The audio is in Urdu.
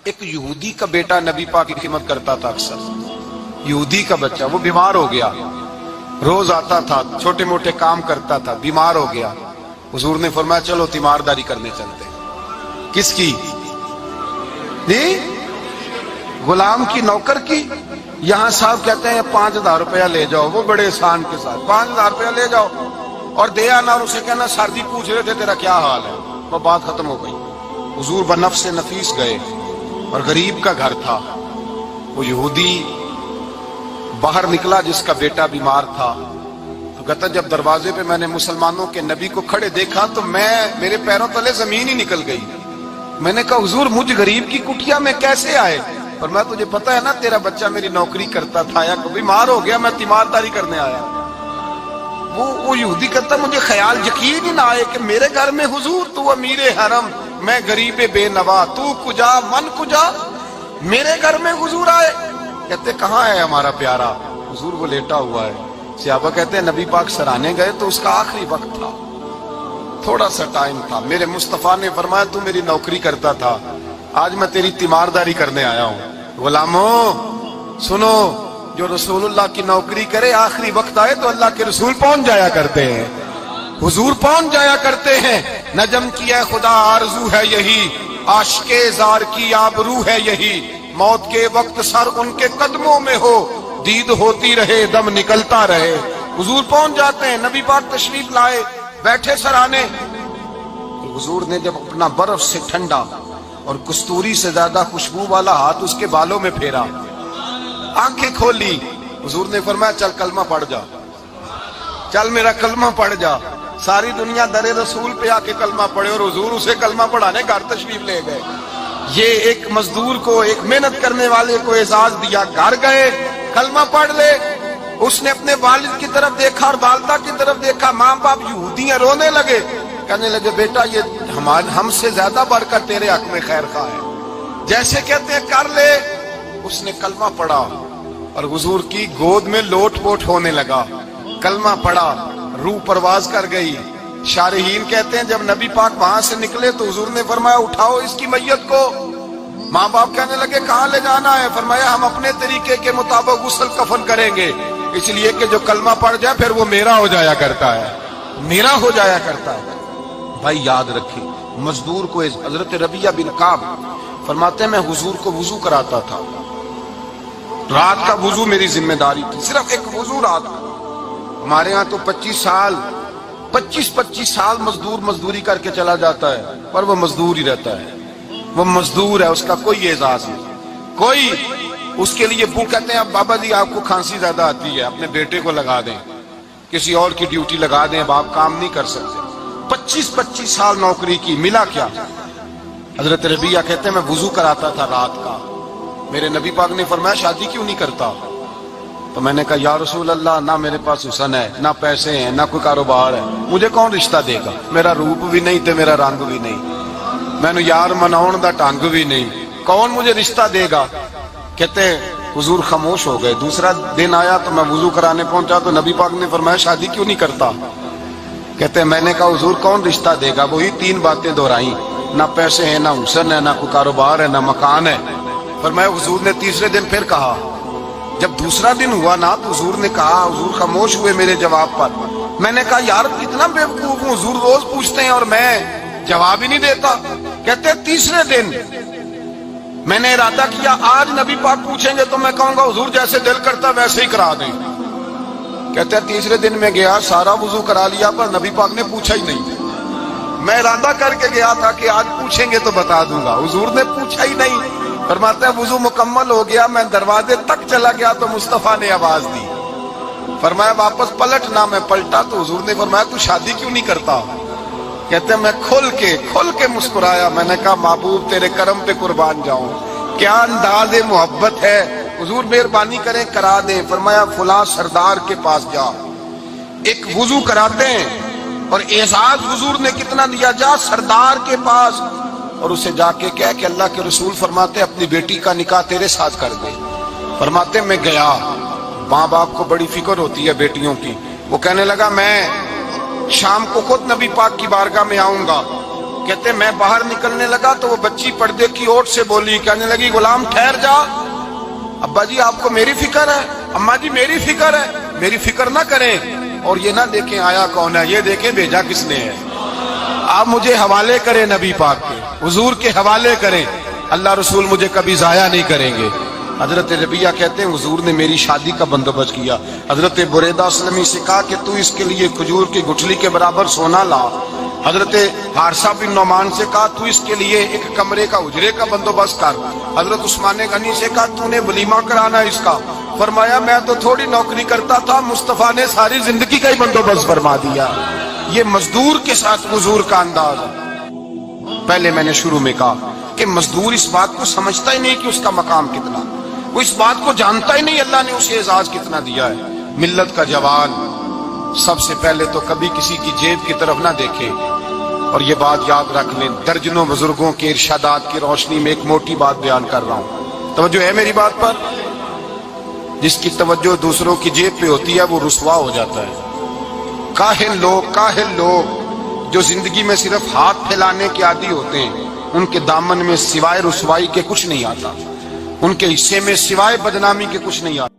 ایک یہودی کا بیٹا نبی پاک کی خدمت کرتا تھا اکثر. یہودی کا بچہ وہ بیمار ہو گیا, روز آتا تھا, چھوٹے موٹے کام کرتا تھا, بیمار ہو گیا. حضور نے فرمایا چلو تیمارداری کرنے چلتے. کس کی؟ غلام کی, نوکر کی. یہاں صاحب کہتے ہیں 5000 روپیہ لے جاؤ, وہ بڑے احسان کے ساتھ 5000 روپیہ لے جاؤ اور دے آنا, اور اسے کہنا سردی پوچھ رہے تھے تیرا کیا حال ہے. وہ بات ختم ہو گئی. حضور بنفس نفیس گئے اور غریب کا گھر تھا. وہ یہودی باہر نکلا جس کا بیٹا بیمار تھا. تو کہتا جب دروازے پہ میں نے مسلمانوں کے نبی کو کھڑے دیکھا تو میرے پیروں تلے زمین ہی نکل گئی. میں نے کہا حضور مجھ غریب کی کٹیا میں کیسے آئے؟ اور میں تجھے پتا ہے نا تیرا بچہ میری نوکری کرتا تھا, یا بیمار ہو گیا, میں تیمارداری کرنے آیا. وہ یہودی کہتا مجھے خیال یقین ہی نہ آئے کہ میرے گھر میں حضور, تو امیر حرم, میں غریب بے نوا, تو کجا من کجا, میرے گھر میں حضور آئے. کہتے کہاں ہے ہمارا پیارا؟ حضور وہ لیٹا ہوا ہے. صحابہ کہتے ہیں نبی پاک سرانے گئے تو اس کا آخری وقت تھا, تھوڑا سا ٹائم تھا. میرے مصطفیٰ نے فرمایا تو میری نوکری کرتا تھا, آج میں تیری تیمارداری کرنے آیا ہوں. غلاموں سنو, جو رسول اللہ کی نوکری کرے آخری وقت آئے تو اللہ کے رسول پہنچ جایا کرتے ہیں, حضور پہنچ جایا کرتے ہیں. نجم کی ہے خدا آرزو ہے یہی, عاشق زار کی آبرو ہے یہی, موت کے وقت سر ان کے قدموں میں ہو, دید ہوتی رہے دم نکلتا رہے. حضور پہنچ جاتے ہیں. نبی پاک تشریف لائے, بیٹھے سرانے. حضور نے جب اپنا برف سے ٹھنڈا اور کستوری سے زیادہ خوشبو والا ہاتھ اس کے بالوں میں پھیرا, آنکھیں کھولی, حضور نے فرمایا چل کلمہ پڑھ جا, چل میرا کلمہ پڑھ جا. ساری دنیا در رسول پہ آ کے کلمہ پڑھے اور حضور اسے کلمہ پڑھانے گھر تشریف لے گئے. یہ ایک مزدور کو, ایک محنت کرنے والے کو اعزاز دیا. گھر گئے, کلمہ پڑھ لے. اس نے اپنے والد کی طرف دیکھا اور والدہ کی طرف دیکھا. ماں باپ یہودی ہیں, رونے لگے, کہنے لگے بیٹا یہ ہم سے زیادہ بڑھ کر تیرے حق میں خیر خواہ ہے, جیسے کہتے ہیں کر لے. اس نے کلمہ پڑھا اور حضور کی گود میں لوٹ پوٹ ہونے لگا. کلمہ پڑھا, روح پرواز کر گئی. شارحین کہتے ہیں جب نبی پاک وہاں سے نکلے تو حضور نے فرمایا اٹھاؤ اس کی میت کو. ماں باپ کہنے لگے کہاں لے جانا ہے؟ فرمایا ہم اپنے طریقے کے مطابق غسل کفن کریں گے, اس لیے کہ جو کلمہ پڑھ جائے پھر وہ میرا ہو جایا کرتا ہے, میرا ہو جایا کرتا ہے. بھائی یاد رکھیں, مزدور کو حضرت ربیعہ بن کعب فرماتے ہیں میں حضور کو وضو کراتا تھا. رات کا وضو میری ذمہ داری تھی, صرف ایک وضو رات کا. ہمارے ہاں تو 25 سال مزدور مزدوری کر کے چلا جاتا ہے, پر وہ مزدور ہی رہتا ہے. وہ مزدور ہے, اس کا کوئی اعزاز نہیں, کوئی اس کے لیے وہ کہتے ہیں اب بابا جی آپ کو کھانسی زیادہ آتی ہے, اپنے بیٹے کو لگا دیں, کسی اور کی ڈیوٹی لگا دیں, اب آپ کام نہیں کر سکتے. 25 سال نوکری کی, ملا کیا؟ حضرت ربیعہ کہتے ہیں میں وضو کراتا تھا رات کا. میرے نبی پاک نے فرمایا شادی کیوں نہیں کرتا؟ تو میں نے کہا یا رسول اللہ نہ میرے پاس حسن ہے, نہ پیسے ہیں, نہ کوئی کاروبار ہے, مجھے کون رشتہ دے گا؟ میرا روپ بھی نہیں تے میرا رنگ بھی نہیں, میں نے یار مناؤن دا ٹانگ بھی نہیں, کون مجھے رشتہ دے گا؟ کہتے ہیں حضور خاموش ہو گئے. دوسرا دن آیا تو میں وضو کرانے پہنچا تو نبی پاک نے فرمایا شادی کیوں نہیں کرتا؟ کہتے ہیں میں نے کہا حضور کون رشتہ دے گا؟ وہی 3 باتیں دہرائیں, نہ پیسے ہیں, نہ حسن ہے, نہ کوئی کاروبار ہے, نہ مکان ہے. فرمایا حضور نے تیسرے دن پھر کہا. جب دوسرا دن ہوا نا تو حضور نے کہا, حضور خاموش ہوئے میرے جواب پر. میں نے کہا یار اتنا بیوقوف ہوں, حضور روز پوچھتے ہیں اور میں جواب ہی نہیں دیتا. کہتے ہیں تیسرے دن میں نے ارادہ کیا آج نبی پاک پوچھیں گے تو میں کہوں گا حضور جیسے دل کرتا ویسے ہی کرا دیں. کہتے ہیں تیسرے دن میں گیا, سارا وضو کرا لیا, پر نبی پاک نے پوچھا ہی نہیں. میں ارادہ کر کے گیا تھا کہ آج پوچھیں گے تو بتا دوں گا, حضور نے پوچھا ہی نہیں. فرماتے ہیں وضو مکمل ہو گیا, میں دروازے تک چلا گیا تو مصطفیٰ نے آواز دی. فرمایا واپس پلٹ نہ, میں پلٹا تو حضور نے فرمایا تو شادی کیوں نہیں کرتا؟ کہتے ہیں میں کھل کے مسکرایا. میں نے کہا محبوب تیرے کرم پہ قربان جاؤں, کیا انداز محبت ہے, حضور مہربانی کریں کرا دیں. فرمایا فلاں سردار کے پاس جا, ایک وضو کراتے ہیں, اور اعزاز حضور نے کتنا دیا, جا سردار کے پاس اور اسے جا کے کہہ کہ اللہ کے رسول فرماتے اپنی بیٹی کا نکاح تیرے ساتھ کر دے. فرماتے میں گیا, ماں باپ کو بڑی فکر ہوتی ہے بیٹیوں کی. وہ کہنے لگا میں شام کو خود نبی پاک کی بارگاہ میں آؤں گا کہتے میں باہر نکلنے لگا تو وہ بچی پردے کی اوٹ سے بولی, کہنے لگی غلام ٹھہر جا, ابا جی آپ کو میری فکر ہے, اماں جی میری فکر ہے, میری فکر نہ کریں اور یہ نہ دیکھیں آیا کون ہے, یہ دیکھیں بھیجا کس نے ہے. آپ مجھے حوالے کریں نبی پاک کے, حضور کے حوالے کریں, اللہ رسول مجھے کبھی ضائع نہیں کریں گے. حضرت ربیہ کہتے ہیں حضور نے میری شادی کا بندوبست کیا. حضرت بریدہ اسلمی سے کہا کہ تو اس کے لیے کھجور کی گٹھلی کے برابر سونا لا. حضرت حارثہ بن نعمان سے کہا تو اس کے لیے ایک کمرے کا اجرے کا بندوبست کر. حضرت عثمان غنی سے کہا تو نے ولیمہ کرانا اس کا. فرمایا میں تو تھوڑی نوکری کرتا تھا, مصطفیٰ نے ساری زندگی کا ہی بندوبست فرما دیا. یہ مزدور کے ساتھ حضور کا انداز ہے. پہلے میں نے شروع میں کہا کہ مزدور اس بات کو سمجھتا ہی نہیں کہ اس کا مقام کتنا, وہ اس بات کو جانتا ہی نہیں اللہ نے اسے اعزاز کتنا دیا ہے. ملت کا جوان سب سے پہلے تو کبھی کسی کی جیب کی طرف نہ دیکھے. اور یہ بات یاد رکھ لیں, درجنوں بزرگوں کے ارشادات کی روشنی میں ایک موٹی بات بیان کر رہا ہوں, توجہ ہے میری بات پر. جس کی توجہ دوسروں کی جیب پہ ہوتی ہے وہ رسوا ہو جاتا ہے. کاہل لوگ جو زندگی میں صرف ہاتھ پھیلانے کے عادی ہوتے ہیں, ان کے دامن میں سوائے رسوائی کے کچھ نہیں آتا, ان کے حصے میں سوائے بدنامی کے کچھ نہیں آتا.